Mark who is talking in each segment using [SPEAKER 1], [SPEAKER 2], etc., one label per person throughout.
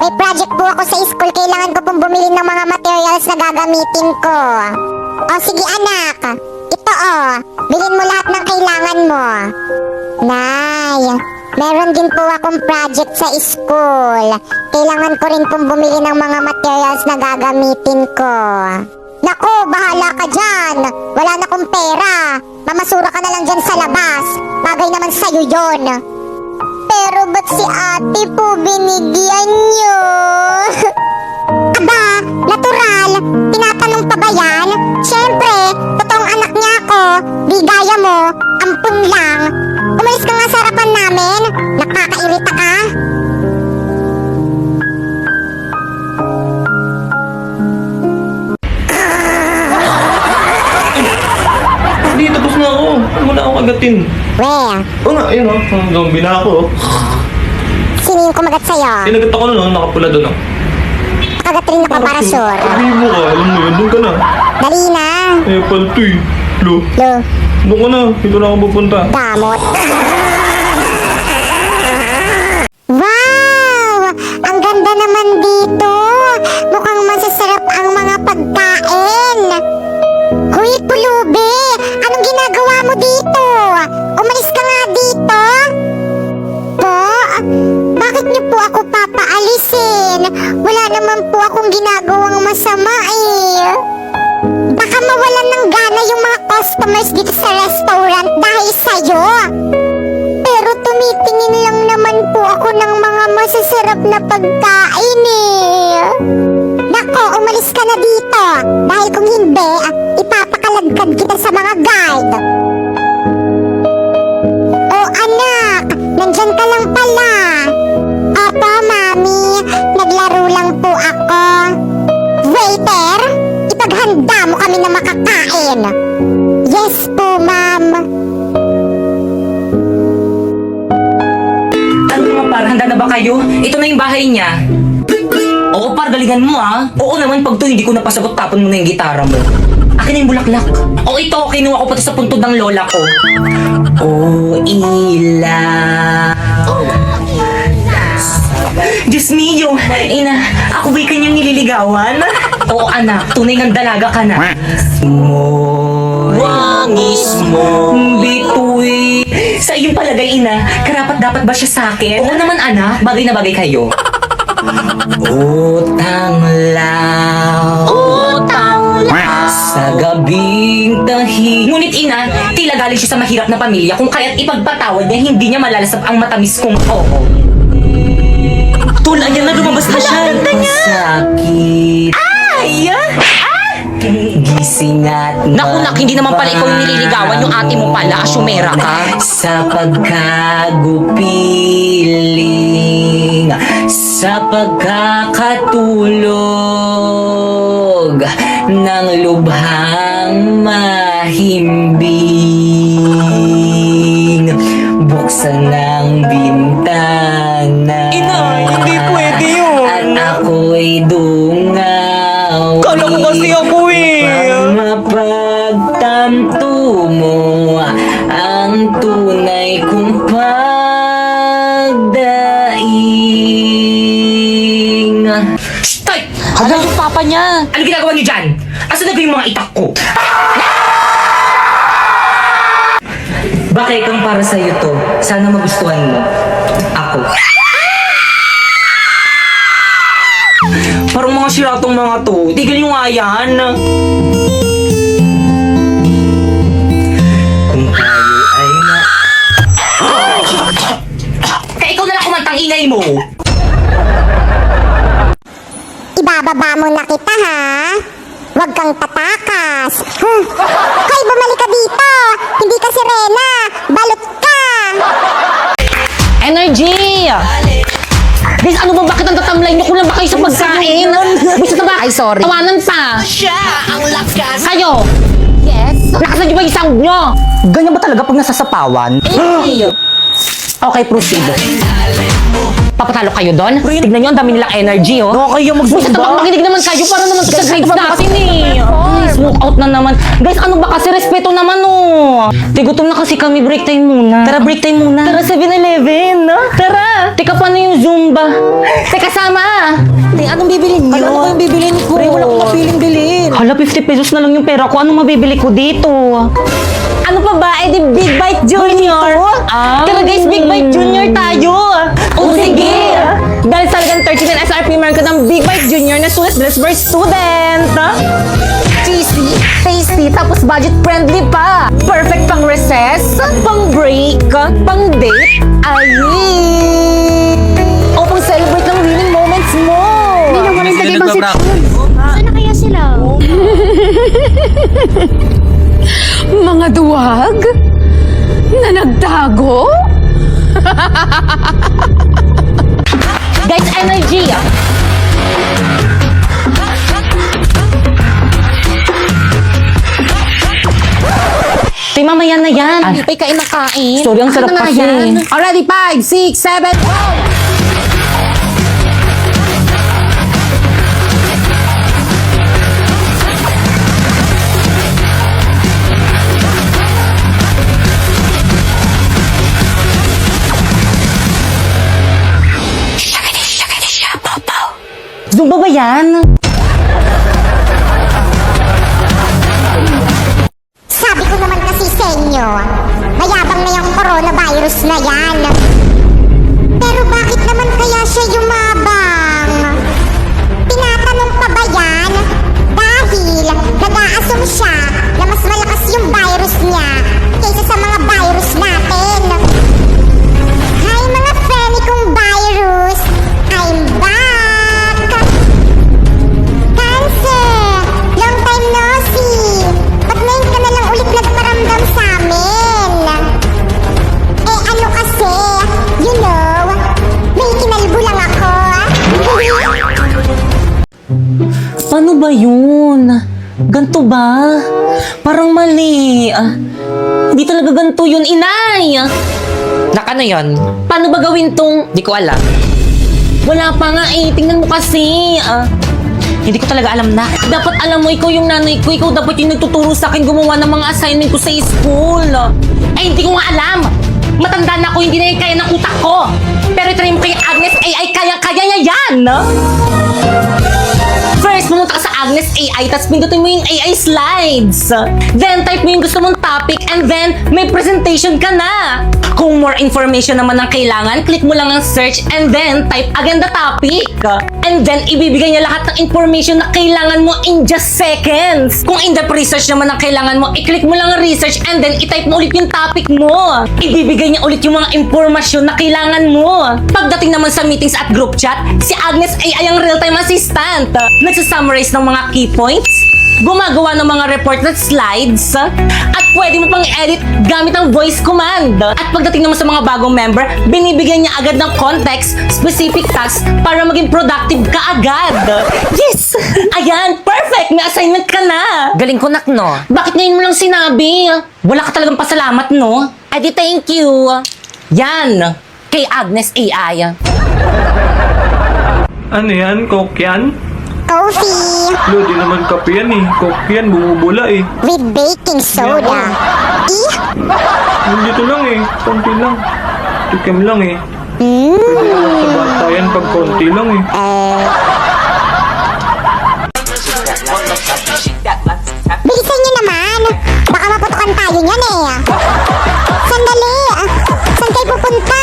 [SPEAKER 1] May project po ako sa school. Kailangan ko pong bumili ng mga materials na gagamitin ko. O sige anak, ito bilhin mo lahat ng kailangan mo. Nay, meron din po akong project sa school. Kailangan ko rin pong bumili ng mga materials na gagamitin ko. Nako, bahala ka dyan. Wala na akong pera. Mamasura ka na lang dyan sa labas. Bagay naman sa'yo yon. Pero ba't si ate po binigyan niyo? Aba, natural. Tinatanong pa ba yan? Siyempre, totoong anak niya ako. Di gaya mo, ampun lang. Umalis ka nga sa harapan namin. Nakakairita ka.
[SPEAKER 2] Hindi, tapos na ako. Huwag mo na akong agatin.
[SPEAKER 1] Weh,
[SPEAKER 2] Oo nga, ayun o. Zombie na ako.
[SPEAKER 1] sino yung kumagat sa'yo?
[SPEAKER 2] Tinagat ako nun, nakapula doon.
[SPEAKER 1] Kagat rin ako para sure.
[SPEAKER 2] Sabi mo ka, alam mo yun, doon ka na.
[SPEAKER 1] Dali na.
[SPEAKER 2] Eh, paltoy. Lo,
[SPEAKER 1] Lo,
[SPEAKER 2] doon ka na. Dito na ako pupunta.
[SPEAKER 1] damot. Wow! Ang ganda naman dito. Mukhang masasarap ang mga pagkain. Hoy, pulubi! Anong ginagawa mo dito? Umalis ka nga dito. Po? Bakit niyo po ako papaalisin? Wala naman po akong ginagawang masama eh. Baka mawalan ng gana yung mga customers dito sa restaurant dahil sa'yo. Pero tumitingin lang naman po ako ng mga masasarap na pagkain eh. Nako, umalis ka na dito. Dahil kung hindi, ipapakaladkad kita sa mga guide. Oh anak, nandyan ka lang pala. Opo, mami. Naglaro lang po ako. Waiter, ipaghanda mo kami na makakain. Yes po, ma'am.
[SPEAKER 3] Ano mga par, handa na ba kayo? Ito na yung bahay niya. Oo par, galingan mo Oo naman, pag to hindi ko napasagot, tapon mo na yung gitara mo. Akin na yung bulaklak. O ito, kinuha ko pati sa puntod ng lola ko. Oh, ila. Diyos mio, ina, ako ba'y kanyang nililigawan? Oo anak, tunay ng dalaga ka na. Wangis mo, bitoy. Sa iyong palagay, ina, karapat dapat ba siya sa akin? Oo naman anak, bagay na bagay kayo. Utang lang, sa gabing tahi. Ngunit ina, tila galing siya sa mahirap na pamilya kung kaya't ipagpatawad niya, hindi niya malalasap ang matamis kong oo. Tula niya na, lumabas na siya. Sakit. Ay! Gising at naku nak, hindi naman pala ikaw yung nililigawan, yung ate mo pala, asyumera ka. Sa pagkagupiling, sa pagkakatulog ng lubhang mahimbing, buksan ng bintana. Ina, hindi pwede yun. At ako'y dungaw. Kala ko kasi ako pang mapagtanto mo ang tunay kong pagdaing. Stay! Hala yung papa niya! Ano ginagawa niyo dyan? Asan na ba yung mga itak ko? Bakit kang para sa'yo to? Sana magustuhan mo. Ako. Parang mga siratong mga to. Tigil nyo nga yan. Kung tayo ay na... Kaya ikaw na lang kumantang ingay mo.
[SPEAKER 1] Ibababa mo na kita, ha? Huwag kang tatakas. Hoy, bumalik ka dito. Hindi ka sirena. Balot ka.
[SPEAKER 4] Energy! Guys, ano ba? Bakit ang tatamlay niyo? Kulang ba kayo sa pagkain? Bisa na ba? Ay, sorry. Tawanan pa. Kayo! Yes? Nakasan niyo ba yung sound niyo?
[SPEAKER 3] Ganyan ba talaga pag nasasapawan?
[SPEAKER 4] Okay, proceed. Papatalo kayo doon? Tignan niyo, ang dami nilang energy, oh.
[SPEAKER 3] Nakakaya
[SPEAKER 4] Bisa
[SPEAKER 3] magzumba.
[SPEAKER 4] na makinig naman kayo para naman sa grades natin, eh. Ay, smoke out na naman. Guys, ano ba kasi? Respeto naman, oh. Tigutom na kasi kami. Break time muna.
[SPEAKER 3] Tara, break time muna.
[SPEAKER 4] Tara, 7-Eleven. Tara. Teka, paano yung Zumba? Teka, sama. Anong bibilin niyo?
[SPEAKER 5] Ano yung bibilin ko?
[SPEAKER 4] Pre, wala akong mapiling bilhin.
[SPEAKER 5] Hala, 50 pesos na lang yung pera ko. Anong mabibili ko dito?
[SPEAKER 4] Ano pa ba? Eh di Big Bite Junior. Tara guys, Big Bite Junior tayo. O sige. Dahil talagang 39 SRP meron ka ng Big Bite Junior na sulit blessed by student. Cheesy, tasty, tapos budget friendly pa. Perfect pang recess, pang break, pang date. Ay! O pang celebrate ng winning moments mo.
[SPEAKER 1] Walang tagay bang Saan na kaya sila?
[SPEAKER 6] Mga duwag? Na nagtago?
[SPEAKER 4] Guys, energy.
[SPEAKER 5] Tay, mamaya na yan.
[SPEAKER 4] Ay, kain na kain.
[SPEAKER 5] Sorry, ang sarap
[SPEAKER 4] Ano na
[SPEAKER 5] kasi.
[SPEAKER 4] yan? Already, 5, 6, 7, go!
[SPEAKER 5] Zumba ba yan?
[SPEAKER 1] Sabi ko naman kasi sa inyo, mayabang na yung coronavirus na yan. Pero bakit naman kaya siya yumabang? Tinatanong pa ba yan? Dahil nag-a-assume siya na mas malakas yung virus niya kaysa sa mga virus natin. Hi mga friendly kong virus, I'm back! Cancer! Long time no see! Ba't ngayon ka na lang ulit nagparamdam sa amin? Eh ano kasi, you know, may kinalbo lang ako.
[SPEAKER 5] Paano ba yun? Ganto ba? Parang mali. Hindi talaga ganto yun, inay.
[SPEAKER 3] Nakano yon?
[SPEAKER 5] Paano ba gawin tong...
[SPEAKER 3] Di ko alam.
[SPEAKER 5] Wala pa nga eh. Tingnan mo kasi.
[SPEAKER 3] Hindi ko talaga alam na.
[SPEAKER 5] Dapat alam mo, ikaw yung nanay ko. Ikaw dapat yung nagtuturo sa akin gumawa ng mga assignment ko sa school.
[SPEAKER 3] Ay, hindi ko nga alam. Matanda na ako, hindi na yung kaya ng utak ko. Pero ito yung kay Agnes AI, kaya-kaya niya yan.
[SPEAKER 5] First, pumunta ka sa Agnes AI, tapos pindutin mo yung AI slides. Then, type mo yung gusto mong topic, and then, may presentation ka na. Kung more information naman ang kailangan, click mo lang ang search, and then, type again the topic. And then, ibibigay niya lahat ng information na kailangan mo in just seconds. Kung in-depth research naman ang kailangan mo, i-click mo lang ang research, and then, i-type mo ulit yung topic mo. Ibibigay niya ulit yung mga impormasyon na kailangan mo. Pagdating naman sa meetings at group chat, si Agnes AI ang real-time assistant. Nagsusummarize ng mga key points, gumagawa ng mga report at slides, at pwede mo pang edit gamit ang voice command. At pagdating naman sa mga bagong member, binibigyan niya agad ng context, specific tasks para maging productive ka agad. Yes! Ayan, perfect! May assignment ka na!
[SPEAKER 3] Galing ko, nak, no?
[SPEAKER 5] Bakit ngayon mo lang sinabi?
[SPEAKER 3] Wala ka talagang pasalamat, no?
[SPEAKER 5] Edi thank you!
[SPEAKER 3] Yan! Kay Agnes AI.
[SPEAKER 2] Ano yan? Coke yan?
[SPEAKER 1] Coffee
[SPEAKER 2] Lo, di naman kape yan eh. Coke yan, bumubula eh.
[SPEAKER 1] with baking soda.
[SPEAKER 2] Nandito lang eh. Konti lang. Tikim lang eh. Sa bata yan pag konti lang eh.
[SPEAKER 1] Bilisan niyo naman. Baka maputukan tayo niyan eh. Sandali. Saan kayo pupunta?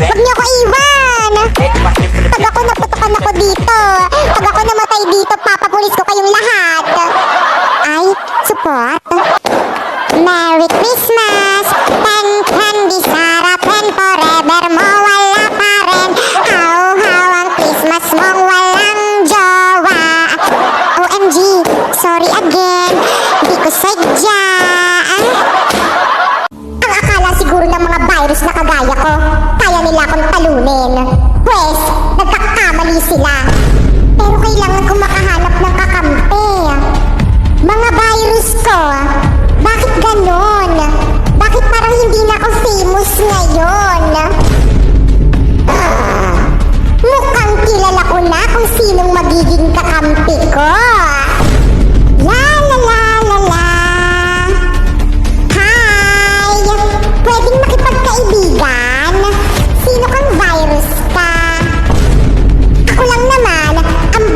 [SPEAKER 1] Huwag niyo ako iwan. Pag ako naputukan ako dito, pag ako namatay dito, papapulis ko kayong lahat. Ay, support. Merry Christmas! Ten candy sarap and forever mo wala pa rin. How ang Christmas mong walang jowa. OMG, sorry again. Di ko sadya. Ang akala siguro ng mga virus na kagaya ko, kaya nila akong talunin. Pwes, nagkakamali sila. Pero kailangan ko makahanap ng kakampi. Mga virus ko, bakit ganon? Bakit parang hindi na ako famous ngayon? Mukhang kilala ko na kung sinong magiging kakampi ko. La la la la la. Hi! Pwedeng makipagkaibigan? Sino kang virus ka? Ako lang naman, ang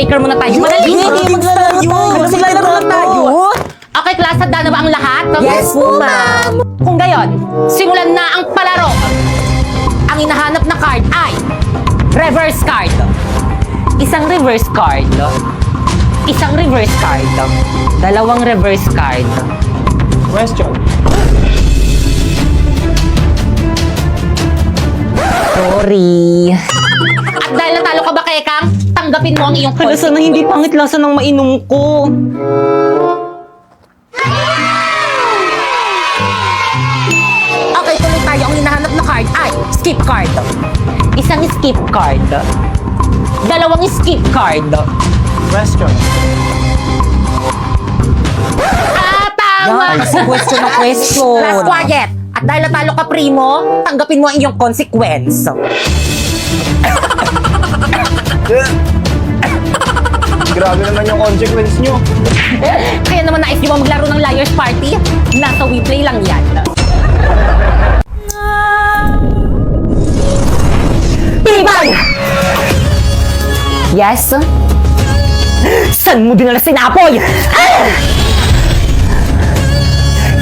[SPEAKER 5] icebreaker muna tayo. Madali.
[SPEAKER 4] Maglalaro tayo.
[SPEAKER 5] Okay, class, handa na ba ang lahat?
[SPEAKER 4] Yes po, ma'am.
[SPEAKER 5] Kung gayon, simulan na ang palaro. Ang hinahanap na card ay reverse card. Isang reverse card. Isang reverse card. Dalawang reverse card.
[SPEAKER 2] Question.
[SPEAKER 5] Sorry. At dahil natalo ka ba, Kekang, tanggapin mo ang iyong
[SPEAKER 4] Hala, sana hindi pangit lasa ng mainom ko.
[SPEAKER 5] Okay, tuloy tayo. Ang hinahanap na card ay skip card. Isang skip card. Dalawang skip card.
[SPEAKER 2] Question.
[SPEAKER 5] Tama!
[SPEAKER 4] Question na question.
[SPEAKER 5] Last quiet. At dahil natalo ka, Primo, tanggapin mo ang iyong consequence.
[SPEAKER 2] Grabe naman yung consequence nyo.
[SPEAKER 5] Kaya naman nais nyo ba maglaro ng Liar's Party? Nasa WePlay lang yan. Tibay! Yes? Saan mo dinala si Napoy?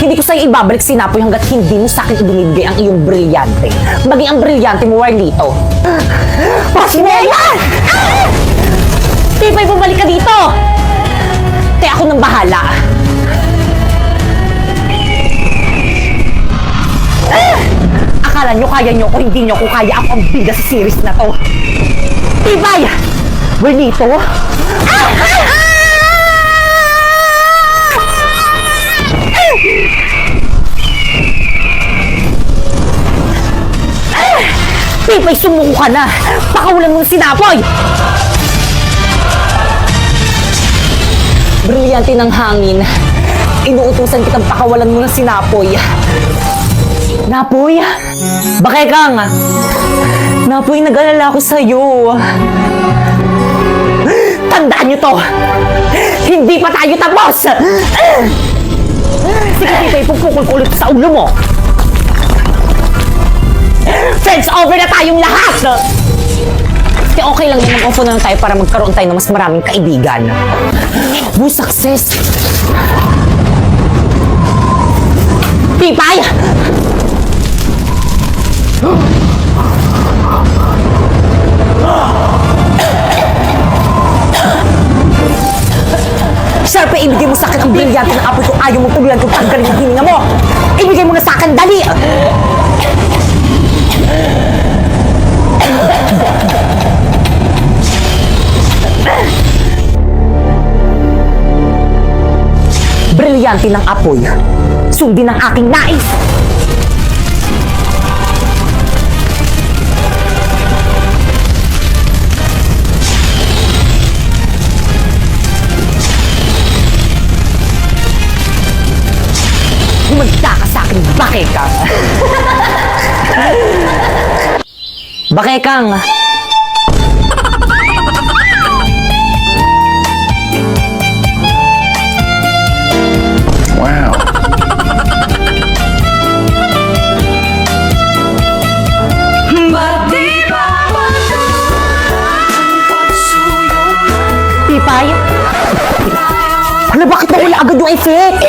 [SPEAKER 5] Hindi ko sa'yo ibabalik si Napoy hanggat hindi mo sa'kin ibinibigay ang iyong brilyante. Maging ang brilyante mo, Warlito. Pasineya! Tibay, bumalik ka dito! Te, ako nang bahala. Akala nyo kaya nyo o hindi nyo kung kaya ako ang bida sa series na to. Tibay! Warlito? Tibay, sumuko ka na! Pakawalan mo ng sinapoy! Brilyante ng hangin. Inuutusan kitang pakawalan mo ng sinapoy. Napoy? Bakekang! Napoy, nag-alala ako sa'yo. Tandaan niyo to! Hindi pa tayo tapos! Sige, Tibay, pupukul ko ulit sa ulo mo! Friends, over na tayong lahat! Kasi okay lang yung mag-offer na lang tayo para magkaroon tayo ng mas maraming kaibigan. Woo, success! Tibay! Sharpe, ibigay mo sa akin ang brilyante ng apoy kung ayaw mo tuloyan kung tanggalin yung hininga mo! Ibigay mo na sa akin, dali! Brilyante ng apoy. Sundin ang aking nais! Humagda ka sa akin, Bakekang! Bakekang!
[SPEAKER 2] Wow.
[SPEAKER 5] Tibay? Hala, bakit nawala agad yung effect?